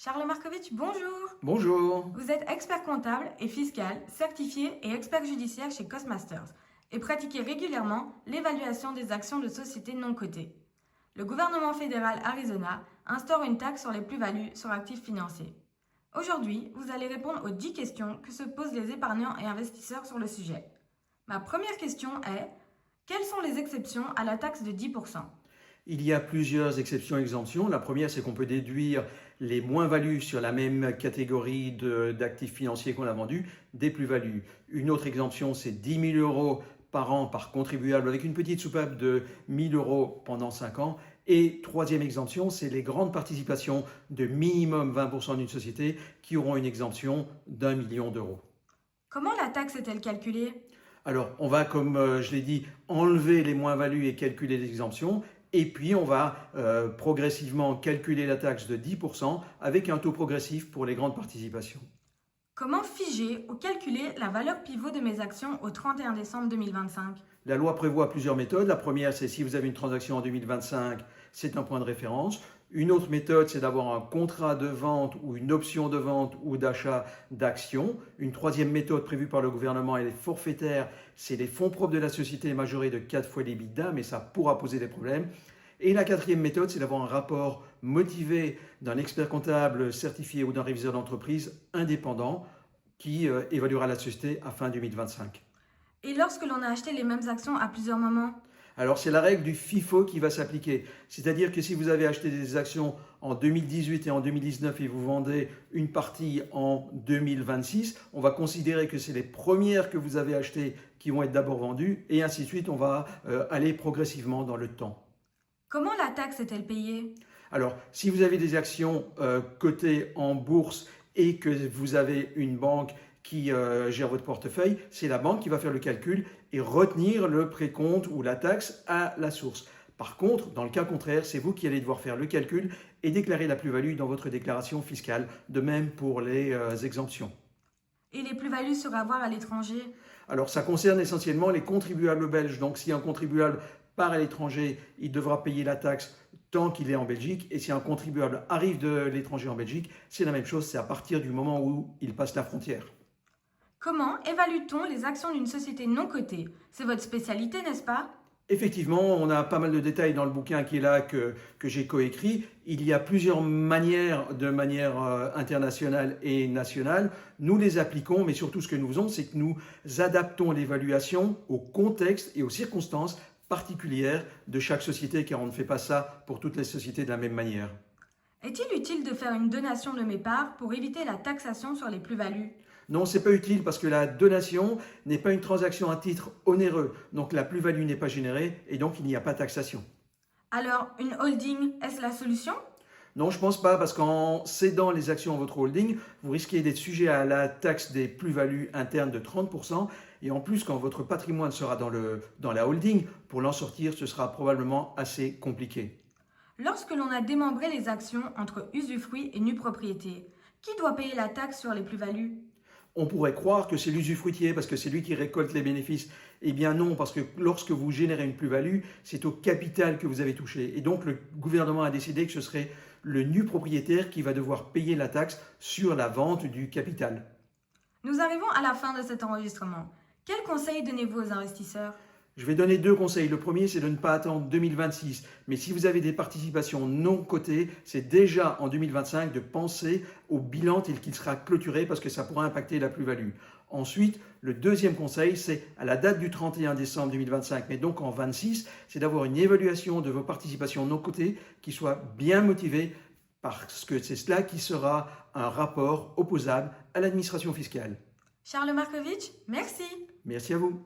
Charles Markovitch, bonjour. Bonjour. Vous êtes expert comptable et fiscal, certifié et expert judiciaire chez Costmasters et pratiquez régulièrement l'évaluation des actions de sociétés non cotées. Le gouvernement fédéral Arizona instaure une taxe sur les plus-values sur actifs financiers. Aujourd'hui, vous allez répondre aux 10 questions que se posent les épargnants et investisseurs sur le sujet. Ma première question est, quelles sont les exceptions à la taxe de 10%? Il y a plusieurs exceptions et exemptions. La première, c'est qu'on peut déduire les moins-values sur la même catégorie d'actifs financiers qu'on a vendus des plus-values. Une autre exemption, c'est 10 000 euros par an par contribuable avec une petite soupape de 1 000 euros pendant 5 ans. Et troisième exemption, c'est les grandes participations de minimum 20% d'une société qui auront une exemption d'1 million d'euros. Comment la taxe est-elle calculée? Alors, on va, comme je l'ai dit, enlever les moins-values et calculer les exemptions. Et puis, on va progressivement calculer la taxe de 10% avec un taux progressif pour les grandes participations. Comment figer ou calculer la valeur pivot de mes actions au 31 décembre 2025? La loi prévoit plusieurs méthodes. La première, c'est si vous avez une transaction en 2025, c'est un point de référence. Une autre méthode, c'est d'avoir un contrat de vente ou une option de vente ou d'achat d'actions. Une troisième méthode prévue par le gouvernement, elle est forfaitaire, c'est les fonds propres de la société majorés de 4 fois l'EBITDA, mais ça pourra poser des problèmes. Et la quatrième méthode, c'est d'avoir un rapport motivé d'un expert comptable certifié ou d'un réviseur d'entreprise indépendant qui évaluera la société à fin 2025. Et lorsque l'on a acheté les mêmes actions à plusieurs moments? Alors c'est la règle du FIFO qui va s'appliquer. C'est-à-dire que si vous avez acheté des actions en 2018 et en 2019 et vous vendez une partie en 2026, on va considérer que c'est les premières que vous avez achetées qui vont être d'abord vendues et ainsi de suite, on va aller progressivement dans le temps. Comment la taxe est-elle payée? Alors, si vous avez des actions cotées en bourse et que vous avez une banque qui gère votre portefeuille, c'est la banque qui va faire le calcul et retenir le précompte ou la taxe à la source. Par contre, dans le cas contraire, c'est vous qui allez devoir faire le calcul et déclarer la plus-value dans votre déclaration fiscale, de même pour les exemptions. Et les plus-values sur avoir à l'étranger? Alors, ça concerne essentiellement les contribuables belges. Donc, si un contribuable part à l'étranger, il devra payer la taxe tant qu'il est en Belgique. Et si un contribuable arrive de l'étranger en Belgique, c'est la même chose, c'est à partir du moment où il passe la frontière. Comment évalue-t-on les actions d'une société non cotée? C'est votre spécialité, n'est-ce pas? Effectivement, on a pas mal de détails dans le bouquin qui est là, que j'ai coécrit. Il y a plusieurs manières, de manière internationale et nationale. Nous les appliquons, mais surtout ce que nous faisons, c'est que nous adaptons l'évaluation au contexte et aux circonstances particulières de chaque société, car on ne fait pas ça pour toutes les sociétés de la même manière. Est-il utile de faire une donation de mes parts pour éviter la taxation sur les plus-values? Non, ce n'est pas utile parce que la donation n'est pas une transaction à titre onéreux. Donc la plus-value n'est pas générée et donc il n'y a pas de taxation. Alors, une holding, est-ce la solution? Non, je ne pense pas parce qu'en cédant les actions à votre holding, vous risquez d'être sujet à la taxe des plus-values internes de 30%. Et en plus, quand votre patrimoine sera dans la holding, pour l'en sortir, ce sera probablement assez compliqué. Lorsque l'on a démembré les actions entre usufruit et nue propriété, qui doit payer la taxe sur les plus-values? On pourrait croire que c'est l'usufruitier parce que c'est lui qui récolte les bénéfices. Eh bien non, parce que lorsque vous générez une plus-value, c'est au capital que vous avez touché. Et donc le gouvernement a décidé que ce serait le nu propriétaire qui va devoir payer la taxe sur la vente du capital. Nous arrivons à la fin de cet enregistrement. Quels conseils donnez-vous aux investisseurs? Je vais donner deux conseils. Le premier, c'est de ne pas attendre 2026. Mais si vous avez des participations non cotées, c'est déjà en 2025 de penser au bilan tel qu'il sera clôturé parce que ça pourra impacter la plus-value. Ensuite, le deuxième conseil, c'est à la date du 31 décembre 2025, mais donc en 26, c'est d'avoir une évaluation de vos participations non cotées qui soit bien motivée parce que c'est cela qui sera un rapport opposable à l'administration fiscale. Charles Markovitch, merci. Merci à vous.